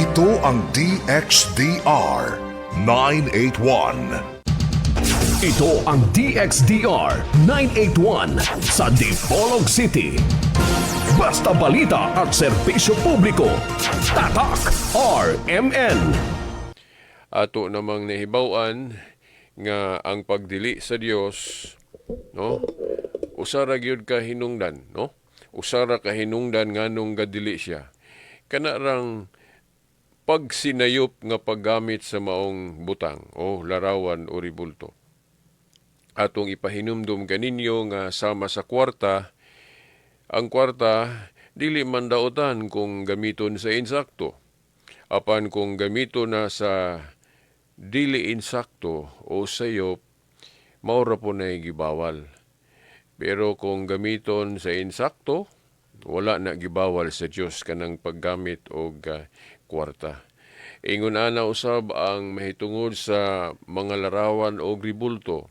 Ito ang DXDR 981. Ito ang DXDR 981 sa Dipolog City. Basta balita at serbisyo publiko. Tatak RMN. Ato namang nahibawan nga ang pagdili sa Dios, no? Usara gyud ka hinungdan, no? Usara ka hinungdan nganong gadili siya. Kana rang pagsinayop nga paggamit sa maong butang o larawan o ribulto. Atong ipahinumdum kaninyo nga sama sa kwarta, ang kwarta dili man daotan kung gamiton sa insakto. Apan kung gamiton na sa dili insakto o sayop, maura po na gibawal. Pero kung gamiton sa insakto, wala na gibawal sa Dios kanang paggamit og kwarta. Ingon ana usab ang mahitungod sa mga larawan o ribulto.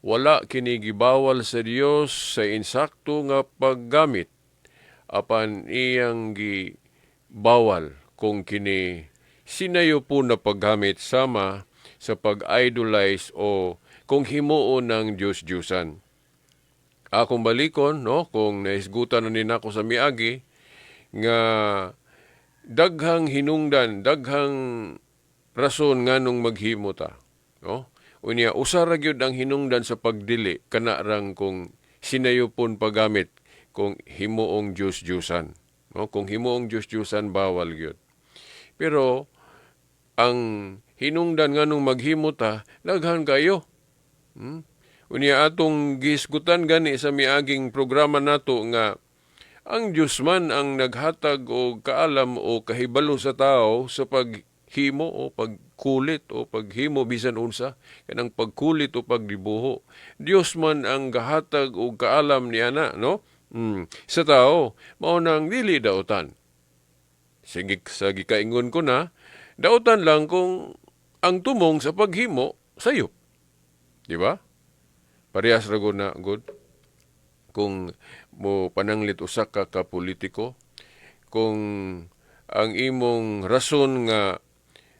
Wala kini gibawal sa Dios sa insakto nga paggamit. Apan iyang gibawal kung kini sinayo po na paggamit sama sa pag-idolize o kung himuon ng Diyos-Diyusan. Akong balikon, no, kung naisgutan na ninako sa miagi, nga daghang hinungdan, daghang rason nganong maghimo ta. No? Unya, usara gyud ang hinungdan sa pagdili, kana rang kung sinayopon paggamit, kung himuong Diyos-Diyusan. No? Kung himuong Diyos-Diyusan, bawal gyud. Pero, ang hinungdan nganong maghimo ta, daghan kayo. Unya atong gisgutan gani sa miaging programa nato nga ang Diyos man ang naghatag o kaalam o kahibalo sa tao sa paghimo o pagkulit o paghimo bisan unsa kanang pagkulit o pagdibuho. Diyos man ang gahatag o kaalam niya na, no? Sa tao, mao nang dili daotan. Sige, sa gikaingon ko na, daotan lang kung ang tumong sa paghimo sayop. Di ba? Parehas ra gud na good. Kung mo pananglit usa ka politiko, kung ang imong rason nga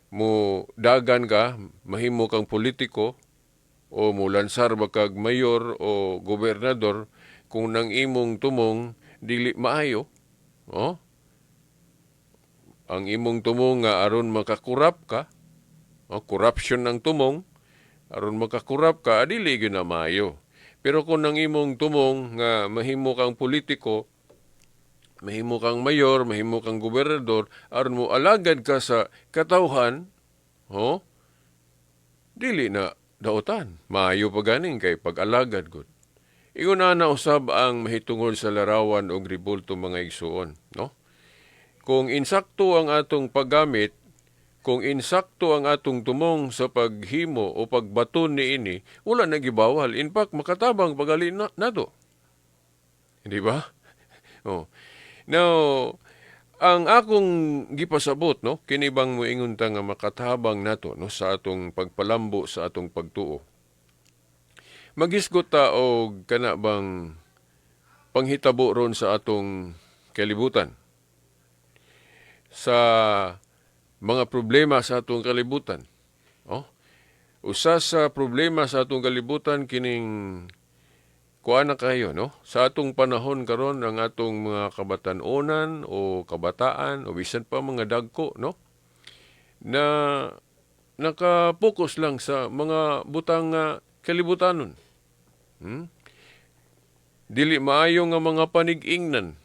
mo dagan ka, mahimo kang politiko, o mo lansar ba kag mayor o gobernador, kung nang imong tumong dili maayo, oh? Ang imong tumong nga aron makakurap ka, corruption ng tumong, aron makakurap ka, dili gyud na maayo. Pero kung nang imong tumong nga mahimo kang politiko, mahimo kang mayor, mahimo kang gobernador, aron mo alagad ka sa katawhan, dili na daotan. Maayo pa ganing kay pag-alagad gud. Ingon na usab ang mahitungod sa larawan og ribulto mga igsuon, no? Kung insakto ang atong paggamit, kung insakto ang atong tumong sa paghimo o pagbaton niini, wala na gibawal. In fact, makatabang pagali nato. Hindi ba? Oh. Now, ang akong gipasabot, no, kini bang moingon ta nga makatabang nato, no, sa atong pagpalambo sa atong pagtuo. Magisgot ta og kana bang panghitabo ron sa atong kalibutan. Sa mga problema sa atong kalibutan. Usa sa problema sa atong kalibutan kining kuan na kayo, no? Sa atong panahon karon ang atong mga kabatan-onan o kabataan o bisan pa mga dagko, no? Na nakapokus lang sa mga butang kalibutanon. Dili maayo nga mga panig-ingnan.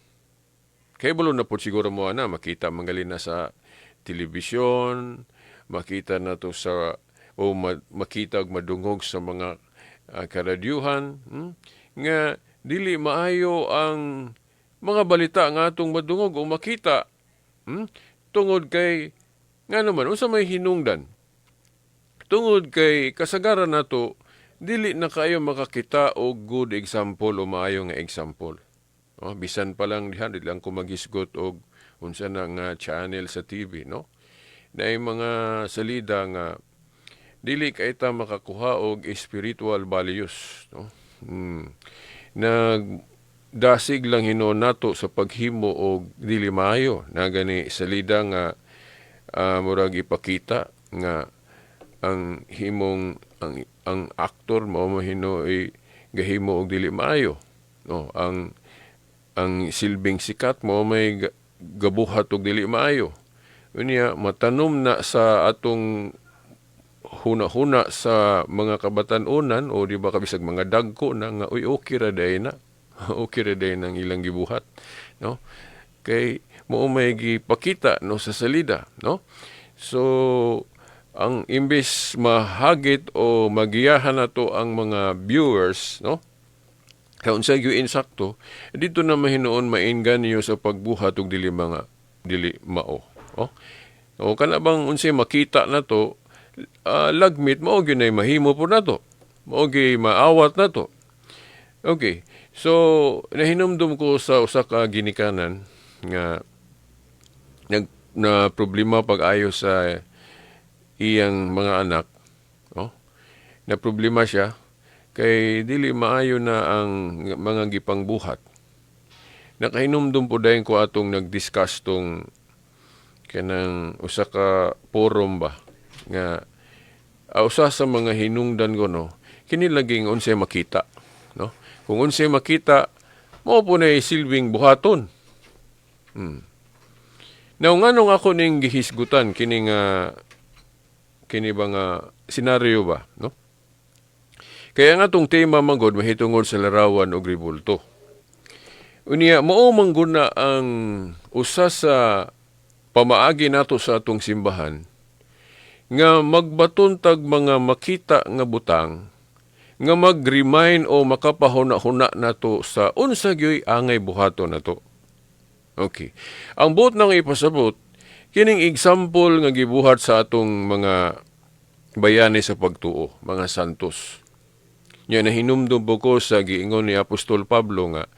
Kay bulo na po siguro mo na makita mangalin na sa telebisyon, makita na to sa o makita og madungog sa mga karadyuhan, nga dili maayo ang mga balita nga atong madungog o makita, tungod kay nga naman unsa may hinungdan, tungod kay kasagaran nato dili na kayo makakita og good example o maayo nga example. Bisan pa lang diha, dili lang ko magisgot og unsa na nga channel sa TV, no? Na mga salida nga dili kay ta makakuha og spiritual values, no? Nagdasig lang hinuon nato sa paghimo og dili maayo na gani salida nga murag ipakita nga ang himong ang aktor mao mahino ay gahimo og dili maayo, no? Ang silbing sikat mo may gabuhat og dili maayo. Unya matanom na sa atong huna-huna sa mga kabatan-unan o di ba kabisag mga dagko na nga uy okay ra day na. Okay ra day nang ilang gibuhat, no? Kay mo may gipakita no sa salida, no? So ang imbis mahagit o magiyahan nato ang mga viewers, no? Kaun sa gyud insakto, dito na mahinoon mainggan niyo sa pagbuhat og dili mao. Oh. O kana bang unsay makita na to, lagmit mao gyud nay mahimo po nato. Mao gyud maawat nato. Okay. So nahinumdum ko sa usa ka ginikanan nga na problema pag-ayo sa iyang mga anak, no? Na problema siya kay dili maayo na ang mga gipangbuhat. Nakahinumdum po dayon ko atong nag-discuss tong kanang usa ka forum ba nga usa sa mga hinungdan ko no kini laging unsay makita, no? Kung unsay makita mao po na silbing buhaton. Now nganong ako ning gihisgutan kini ba nga senaryo ba, no? Kaya nga tong tema manggod mahitungod sa larawan og ribulto. Unya mao mangguna ang usa sa pamaagi nato sa atong simbahan nga magbaton tag mga makita nga butang nga mag-remind o makapahuna-huna nato sa unsa gyoy angay buhaton nato. Okay. Ang buot nang ipasabot kining example nga gibuhat sa atong mga bayani sa pagtuo, mga santos. Nya nahinumdum ko sa giingon ni Apostol Pablo nga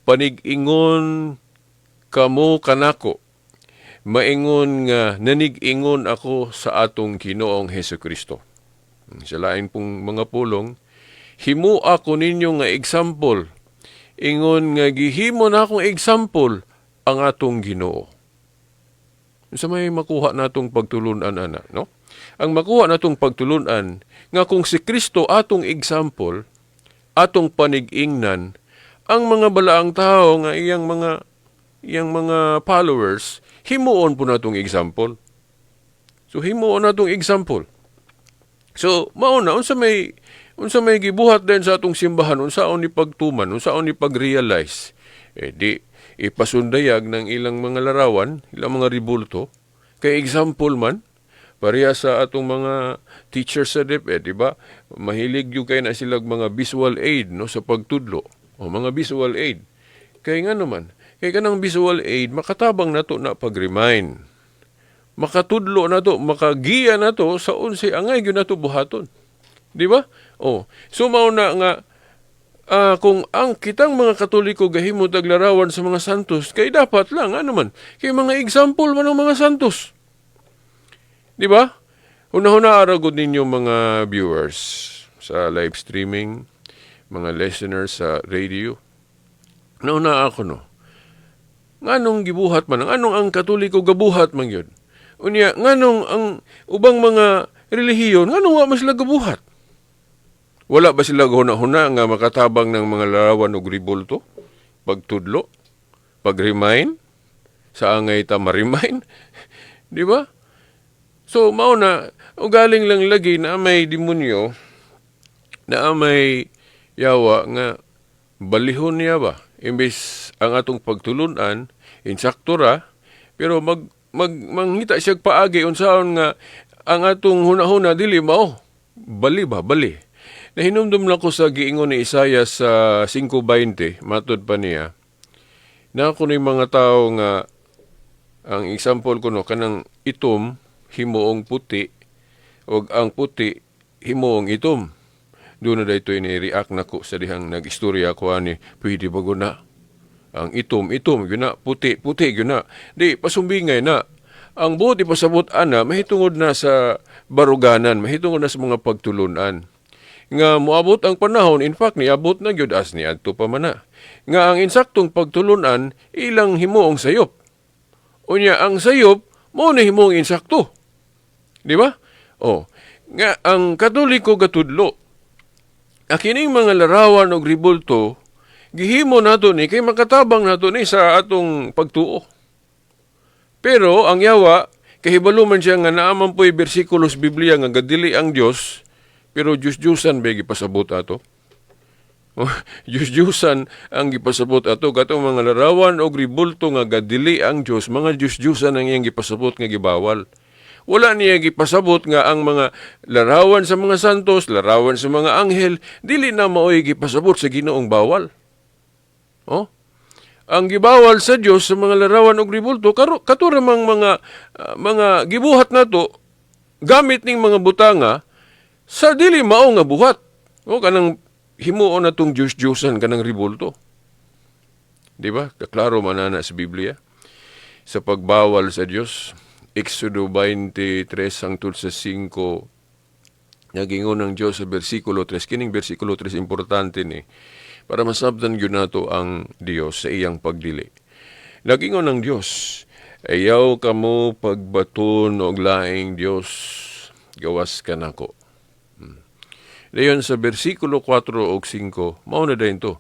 panig-ingon kamo kanako, maingon nga nanig-ingon ako sa atong Ginoong Hesukristo. Sa lain pong mga pulong, himo ako ninyo nga example, ingon nga gihimo na akong example ang atong Ginoo. Sa may makuha natong pagtulunan ana, no? Ang makuha natong pagtulunan nga kung si Kristo atong example, atong panig-ingnan, ang mga balaang tao nga iyang mga followers, himuon po natong example. So himuon natong example. So mao na unsa may gibuhat din sa atong simbahan, unsaon ni pagtuman, unsaon ni pag-realize. Di ipasundayag ng ilang mga larawan, ilang mga ribulto, kay example man, pareha sa atong mga teachers sa DepEd, di ba? Mahilig yung kayo na silang mga visual aid, no, sa pagtudlo. O mga visual aid. Kaya nga naman, kaya kanang visual aid, makatabang na to na pag-remind. Makatudlo na to, makagiya na to sa unsay angay yun na to buhaton. Di ba? O, so mauna nga, kung ang kitang mga Katoliko gahimo taglarawan sa mga santos, kay dapat lang, ano man, kay mga example man ng mga santos. Di ba? Una-una aragod ninyo mga viewers sa live streaming, mga listeners sa radio. Nauna ako no. Nganong gibuhat man, anong ang Katoliko gabuhat man yun? Unya, nganong ang ubang mga relihiyon, nganong wa mas sila gabuhat? Wala ba sila huna-huna nga makatabang ng mga larawan og ribulto? Pagtudlo? Pag-remind? Sa angay ta ma-remind? Di ba? So, mauna, ugaling lang lagi na may demonyo, na may yawa nga balihon niya ba? Imbis ang atong pagtulunan, insakto ra, pero manghita siya paagi unsaon nga ang atong huna-huna dili mao. Bali ba? Bali. Nahinumdum lang ko sa giingon ni Isaiah sa 5:20, matod pa niya, na ako ni mga tao nga, ang example ko no, kanang itom, himuong puti, o ang puti, himuong itom. Doon na dito ini-react na ko sa dihang nag-istorya ko ani, pwede ba guna? Ang itom, yun na, puti, yun na. Di, pasumbingay na. Ang buot ipasabot ana, mahitungod na sa baruganan, mahitungod na sa mga pagtulunan. Nga moabot ang panahon, in fact, niabot na gyud as ni adto pa man na. Nga ang insaktong pagtulunan, ilang himuong sayop. Unya, ang sayop, Mao na himong insakto. Di ba? O, nga ang Katoliko gatudlo, akining mga larawan og ribulto, gihimo nato ni kay makatabang nato ni sa atong pagtuo. Pero ang yawa, kahibalo man siya nga naaman po'y bersikulos Biblia nga gadili ang Dios, pero Diyos-Diyosan ba gipasabot ato? Diyos-Diyosan ang gipasabot ato katong mga larawan og ribulto nga gadili ang Dios, mga Diyos-Diyosan ang iyang gipasabot nga gibawal. Wala niya gipasabot nga ang mga larawan sa mga santos, larawan sa mga anghel, dili na mao'y gipasabot sa Ginoong bawal. Oh? Ang gibawal sa Dios sa mga larawan og ribulto katuramang mga gibuhat nato gamit ning mga butanga sa dili mao nga buhat. O kanang himuon natong Diyos-Diyosan kanang ribulto. Di ba? Kaklaro manana sa Biblia sa pagbawal sa Dios. Exodo 23 hangtod sa 5 nagingon ng Dios sa bersikulo 3. Kining bersikulo 3 importante ni para masabtan gyud nato ang Dios sa iyang pagdili. Nagingon ng Dios, ayaw kamo pagbaton og laing Dios, gawas ka nako. Dayon sa bersikulo 4 ug 5, mao na dayon to.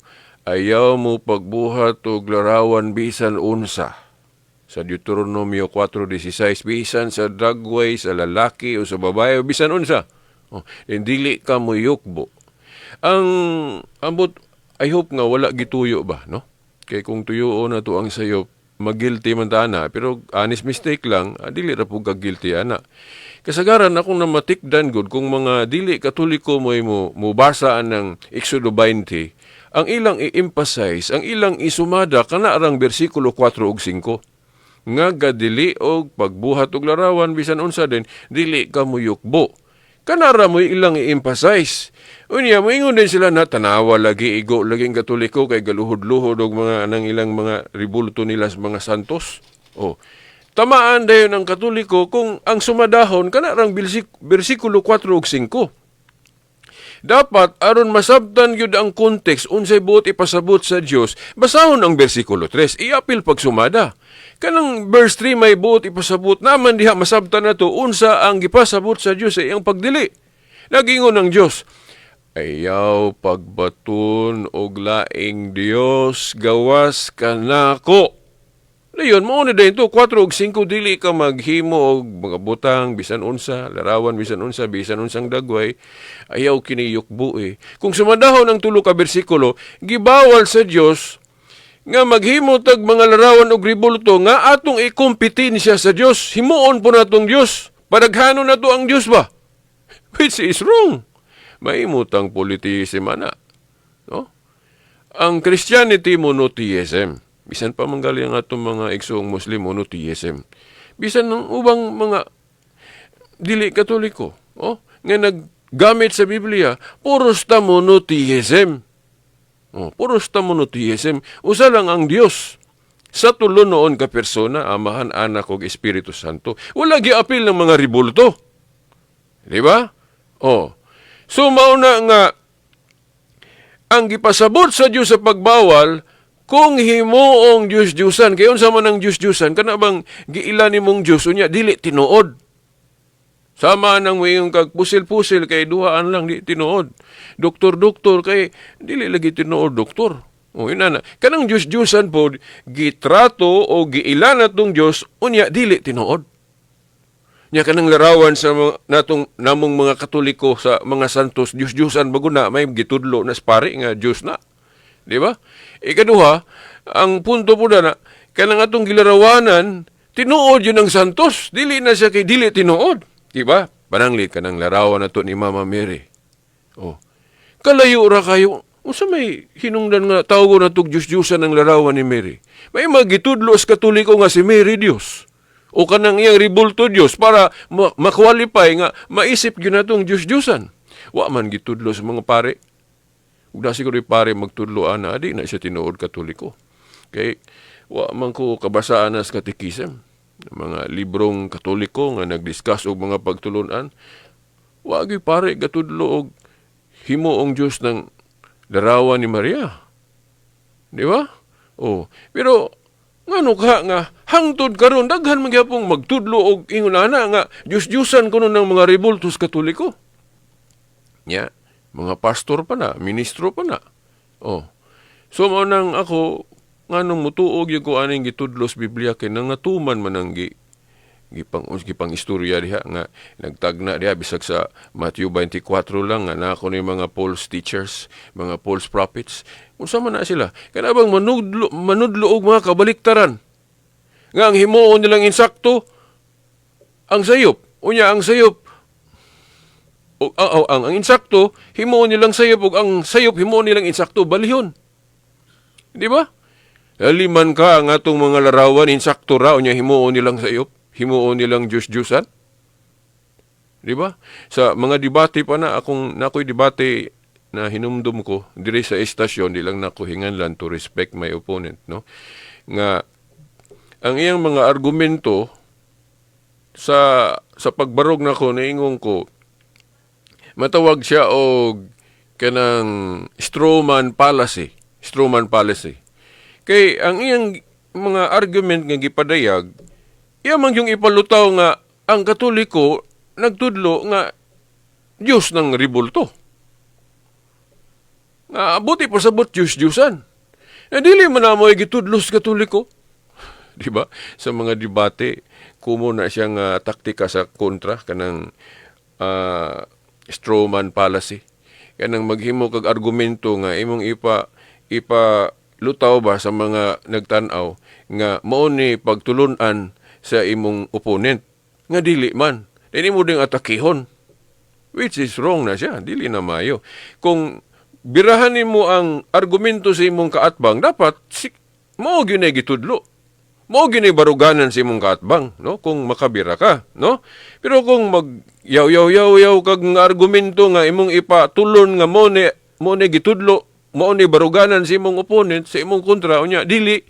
Ayaw mo pagbuhat og larawan bisan unsa. Sa Deuteronomio 4:16, bisan sa dagway, sa lalaki o sa babae, o bisan unsa. Dili ka mo yukbo. Ang ambot, I hope nga wala gituyo ba, no? Kaya kung tuyo na to ang sayo, mag-guilty man ta na, pero honest mistake lang, dili ra po ka-guilty ana. Kasagaran akong namatikdan gud kung mga dili Katoliko mo mubasaan ng Exodo 20, ang ilang i-emphasize, ang ilang isumada kana arang bersikulo 4 ug 5 nga gadili og pagbuhat og larawan bisan unsa din dili ka muyukbo. Kanara mo ilang i-emphasize. Unya moingon din sila na tanawa lagi igo laging Katoliko kay galuhod-luhod og mga anang ilang mga ribulto nila sa mga santos. Tamaan dayon ang Katoliko kung ang sumadahon kanarang bersikulo 4 ug 5. Dapat aron masabtan gyud ang context unsay buot ipasabot sa Dios, basahon ang bersikulo 3, iapil pag sumada. Kanang verse 3 may buot ipasabot naman diha masabtan nato unsa ang gipasabot sa Dios sa iyang pagdili. Nagingon ng Dios, ayaw pagbaton og laing Dios, gawas ka nako. Dayon mao na dayon to 4 ug 5 dili ka maghimo og mga butang bisan unsa, larawan bisan unsa, bisan unsang dagway. Ayaw kini yukbo eh. Kung sumadahon ang tulo ka bersikulo, gibawal sa Dios nga maghimo tag mga larawan og ribulto nga atong ikompetensya sa Dios. Himuon po natong Dios. Padaghanon nato ang Dios ba? Which is wrong. Mahimutang politism ana. No? Ang Christianity monotheism. Bisan pa manggali ang atong mga igsoong Muslim monotheism. Bisan ng ubang mga dili Katoliko, nga naggamit sa Biblia, puros ta monotheism. Puros ta monotheism. Usa lang ang Dios. Sa tulo noon ka persona, Amahan, Anak ug Espiritu Santo. Wala giapil ng mga ribulto. Di ba? So mauna nga ang gipasabot sa Dios sa pagbawal kung himuong Diyos-Diyosan, kaya unsa man ang Diyos-Diyosan, kana bang giilan nimong Diyos, unya, dili tinuod. Sama nang mayong kag pusil-pusil, kay duhaan lang, di tinuod. Doktor-doktor, kay dili lagi tinuod, doktor. Inana. Kanang Diyos-Diyosan po, gitrato o giilan natong Diyos, unya, dili tinuod. Nya kanang larawan sa namong mga Katoliko sa mga santos, Diyos-Diyosan bago na, may gitudlo na spari nga Diyos na. Di ba? Ikaduha, ang punto po na, kanang atong gilarawanan, tinuod yun ang santos. Dili na siya kay dili tinuod. Di ba? Pananglit ka ng larawan na to ni Mama Mary. Kalayo ra kayo. Unsa may hinungdan nga tawgo na tog Diyos-Diyosan ng larawan ni Mary? May magitudlo sa Katoliko nga si Mary Diyos. O kanang iyang ribulto Diyos para makwalify nga maisip yun na tong Diyos-Diyosan. Wa man gitudlo sa mga pare. Ug na siguro pare magtudloan na di na siya tinuod Katoliko. Kay wa man ko kabasaan na sa katekism, mga librong Katoliko nga nagdiscuss og mga pagtulunan. Wa gyud pare gatudlo og himuong Dios ng larawan ni Maria. Di ba? Pero ngano ka nga hangtod karon daghan man gyapong magtudlo og ingon ana nga Diyos-Diyosan kuno ng mga rebultos Katoliko. Nya, mga pastor pa na, ministro pa na. Oh. So mao nang ako nganong mutuog yung ko aning gitudlos Biblia kay nangatuman man ang gipang istorya diha nga nagtagna diha bisag sa Matthew 24 lang nga na ako ni mga false teachers, mga false prophets. Unsa man na sila? Kanabang manudlo og mga kabaliktaran. Nga ang himuon nilang insakto ang sayop. Unya ang sayop ang insakto himuon nilang sayop ug ang sayop himuon nilang insakto balihon. Di ba? Liman ka ang atong mga larawan insakto ra unya himuon nilang sayop. Himuon nilang Diyos-Diyusan. Di ba? Sa mga debate pa na, nako'y debate na hinumdum ko, dire sa estasyon, di lang nako hinganlan to respect my opponent, no? Nga, ang iyang mga argumento sa pagbarog nako naingon ko, matawag siya og kanang strawman fallacy. Strawman fallacy. Kay ang iyang mga argument nga gipadayag, iyamang yung ipalutaw nga ang Katoliko nagtudlo nga Diyos ng ribulto. Nga buti pa sabot Diyos-Diyusan. Na dili man na mo'y gitudlos Katoliko. Diba? Sa mga debate, kumo na siyang taktika sa kontra kanang strawman fallacy. Kanang maghimo kag argumento nga imong ipa lutaw ba sa mga nagtanaw nga mao ni pagtulunan sa imong opponent nga dili man dili mo ding atakihon, which is wrong na siya, dili na mayo. Kung birahanin mo ang argumento sa imong kaatbang, dapat mao gyud na gitudlo, mao gyud na baruganan sa imong kaatbang, no, kung makabira ka, no. Pero kung yaw kag nga argumento nga imong ipatulon nga mao ni gitudlo, mao ni baruganan sa imong opponent sa imong kontra unya dili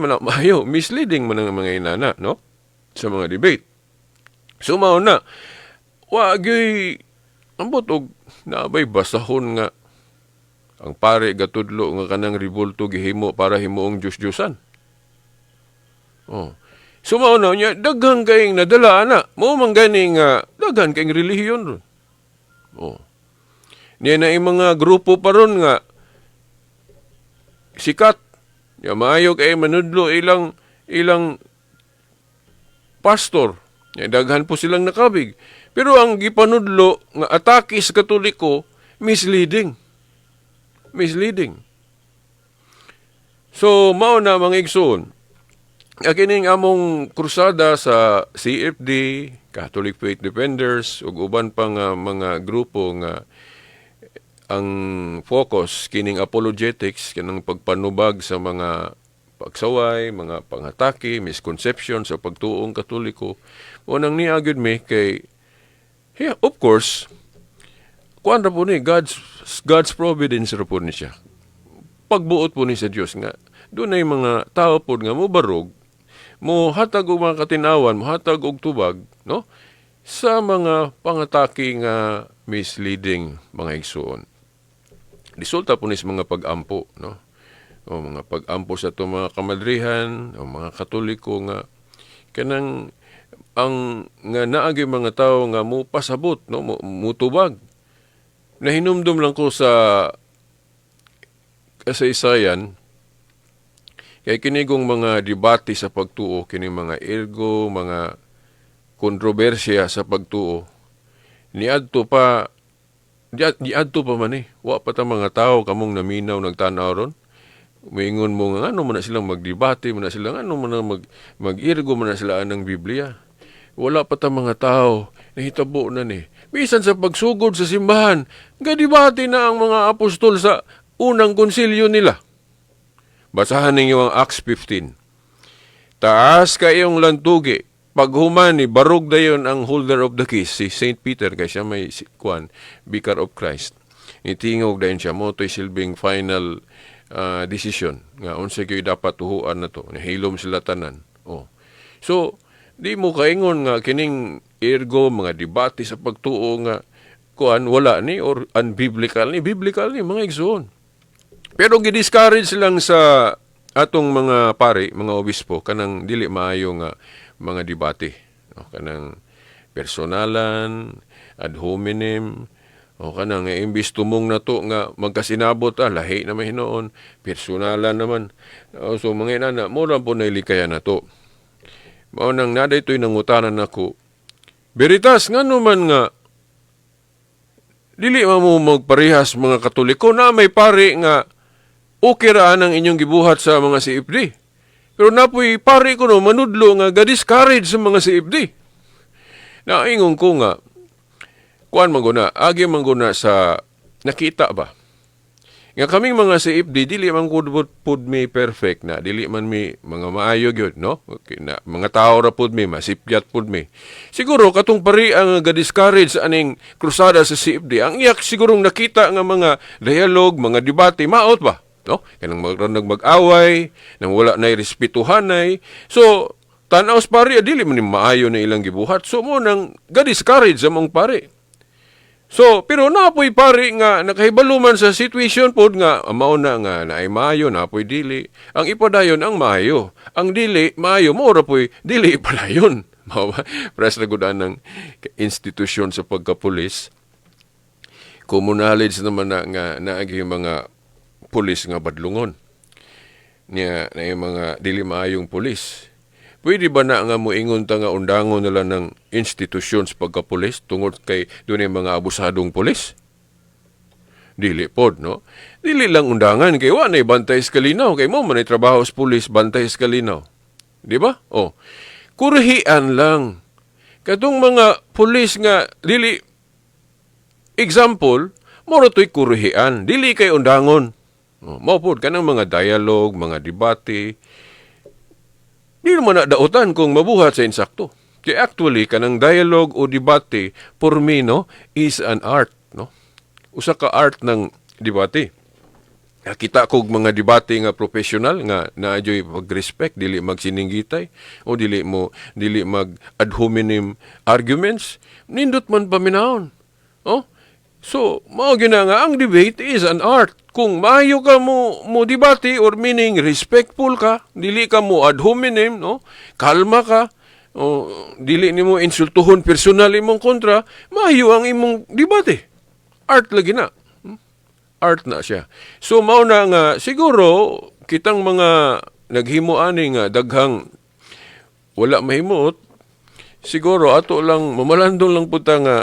man na mayo, misleading man ang mga inana, no, sa mga debate. So mao na wa gyud ambot og naabay basahon nga ang pare gatudlo nga kanang ribulto gihimo para himuong Diyos-Diyosan. Oh. So mao na nya daghang kayong nadala ana, mao man gani nga daghan kayong relihiyon ron. Oh. Niya na yung mga grupo pa ron nga sikat. Ya maayo kay manudlo ilang pastor. Ya, daghan po silang nakabig. Pero ang gipanudlo nga atake sa Katoliko, misleading. Misleading. So, mao na mga igsoon. Kining among krusada sa CFD, Catholic Faith Defenders, ug uban pa nga mga grupo nga ang focus kining apologetics kanang pagpanubag sa mga pagsaway, mga pangatake, misconception sa pagtuong Katoliko. Unang niagad mi kay of course, kuan ra po ni God's providence ra po ni siya. Pagbuot po ni sa Dios nga dunay mga tao pod nga mobarog, mo hatag og mga katinawan, mo hatag og tubag, no? Sa mga pangatake nga misleading mga igsoon. Resulta po ni sa mga pag-ampo, no? O mga pag-ampo sa itong mga kamadrihan, o mga Katoliko nga kanang ang nga naagi mga tao nga mo pasabot, no, mutubag. Nahinumdum lang ko sa kasaysayan kay kinigong mga debate sa pagtuo, kining mga ergo, mga kontrobersya sa pagtuo. Niadto pa man wa pa ta mga tao kamong naminaw nagtanaw ron. Maingon mo nga ano man na silang magdebate, man na silang ano man na mag-irgo man na sila anang Biblia. Wala pa ta mga tao, nahitabo na ni. Bisan sa pagsugod sa simbahan, gadibate na ang mga apostol sa unang konsilyo nila. Basahan ninyo ang Acts 15. Taas kayong lantugi, paghuman ni barog dayon ang holder of the keys, si St. Peter, kay siya may Vicar of Christ. Itingog dayon siya, mo to'y silbing final decision nga unsa gyud dapat tuhuan na to, nahilom sila tanan. Oh. So di mo kaingon nga kining ergo mga debate sa pagtuo nga kuan wala ni or unbiblical ni, biblical ni mga igsoon. Pero gidiscourage lang sa atong mga pari, mga obispo kanang dili maayo nga mga debate, no? Kanang personalan, ad hominem, o kanang imbis tumong na to nga magkasinabot lahi na may hinoon, personalan naman. So mga inana, mo lang po nailikayan na to. Mao nang naday to'y nangutanan ako, Veritas, nga naman nga, dili mo magparehas mga Katoliko na may pari nga okay raan ang inyong gibuhat sa mga CFD. Pero napoy pari ko no, manudlo nga ga-discourage sa mga CFD. Naingon ko nga, kuan mangguna, agi mangguna sa nakita ba? Nga kaming mga CFD, dili man pud mi perfect na, dili man mi mga maayo gyud, no? Okay, na, mga tao ra pud mi, masipyat pud mi. Siguro, katong pari ang ga-discourage aning krusada sa CFD, ang iyak sigurong nakita nga mga dialogue, mga debate, maot ba? No? Kanang mag-away, nang wala na'y respetuhanay. So, tanaw sa pari, dili man ni maayo na ilang gibuhat. So, mo nang ga-discourage sa mong pari. So, pero napoy pari nga nakahibaluman sa situation pod nga mao na nga naay maayo, napoy dili. Ang ipadayon ang maayo. Ang dili maayo mo ra poy dili ipadayon. Mao ba? Press na gud ng institusyon sa pagkapulis. Communality naman na nga naagi mga pulis nga badlungon. Niya na yung mga dili maayong pulis. Pwede ba na nga moingon ta nga undangon nila ng institusyon sa pagkapulis tungod kay doon yung mga abusadong pulis? Dili pod, no? Dili lang undangan kay wa nay bantay sa kalinaw kay mo man ay trabaho sa pulis bantay sa kalinaw. Di ba? Oh. Kurhian lang. Katong mga pulis nga dili example, mo to'y kurhian, dili kay undangon. Oh, mo pod kanang mga dialogue, mga debate. Di naman na dautan kung mabuhat sa insakto. Kaya actually, kanang dialogue o debate, for me, no, is an art. No? Usa ka art ng debate. Kita kog mga debate nga professional nga naadyoy pag-respect, dili magsininggitay o dili mag ad hominem arguments, nindot man paminahon. Oh? So, mao gina nga ang debate is an art. Kung maayo ka mo debate or meaning respectful ka, dili ka mo ad hominem, no? Kalma ka, o dili nimo insultuhon personal imong kontra, maayo ang imong debate. Art lagi na. Art na siya. So mao na nga siguro kitang mga naghimo ani nga daghang wala mahimuot, siguro ato lang mamalandong lang puta nga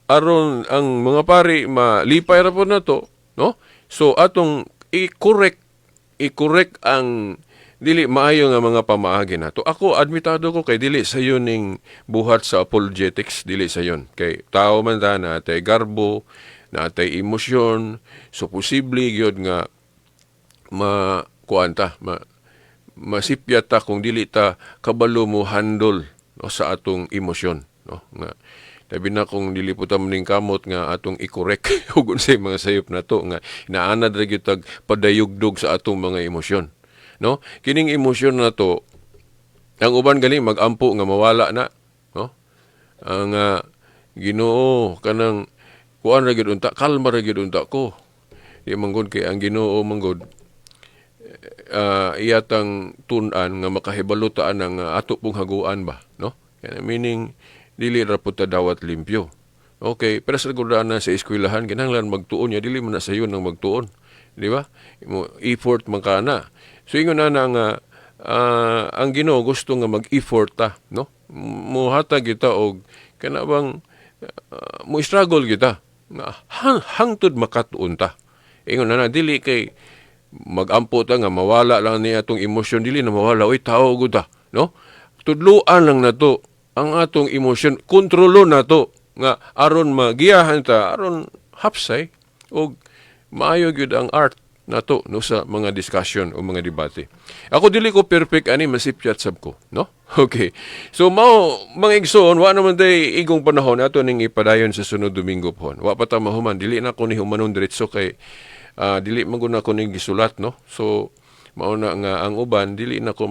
aron ang mga pari malipay ra po na to, no? So atong i-correct ang dili maayo nga mga pamaagi nato. Ako admitado ko kay dili sa ning buhat sa apologetics, dili sa yon. Kay tao man ta na tay garbo, na tay emosyon, so posible gyud nga masipyat ta kung dili ta kabalo mo handle, no, sa atong emosyon, no, nga tabi na kung dili po ta maning kamot nga atong i-correct ug unsay mga sayop na to nga inaanad ra gyud tag padayugdog sa atong mga emosyon, no? Kining emosyon na to ang uban galing magampo nga mawala na, no? Ang Ginoo kanang kuan ra gyud unta, kalma ra gyud unta ko. Di manggod kay ang Ginoo manggod iyatang tun-an nga makahibalutaan ang ato pong haguan ba, no? Meaning dili ra pud ta dawat limpyo. Okay, pero sa gudaan na sa eskwelahan kinahanglan magtuon ya, dili man na sayon nang magtuon, di ba? Effort man kana. So ingon na nga ang Ginoo gusto nga mag-effort ta, no? Muhatag kita og kanabang mo struggle kita nga hangtod makatuon ta. Ingon na dili kay magampo ta nga mawala lang niya atong emosyon, dili na mawala, oy tao gud ta, no? Tudluan lang nato ang atong emosyon, kontrolo nato nga aron magiyahan ta, aron hapsay og maayo gyud ang art nato, no, sa mga discussion o mga debate. Ako dili ko perfect ani, masipyat sab ko, no? Okay. So mao mga igsoon, wa naman day igong panahon ato ning ipadayon sa sunod Domingo pohon. Wa pa ta mahuman, dili na ko ni humanon diretso kay dili man gud na ko ning gisulat, no? So mao na nga ang uban dili na ko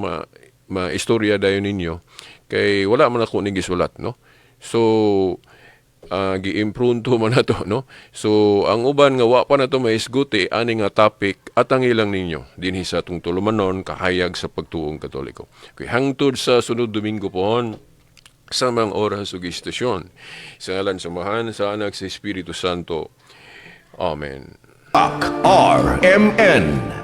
maistorya dayon ninyo kay wala man ako ning gisulat, no? So gi-imprunto man nato, no? So ang uban nga wa pa nato maisguti ani nga topic at ang ilang ninyo dinhi sa atong tulumanon kahayag sa pagtuong Katoliko. Kay hangtod sa sunod Domingo pohon sa mga oras ug istasyon. Sa ngalan samahan sa Anak sa Espiritu Santo. Amen. RMN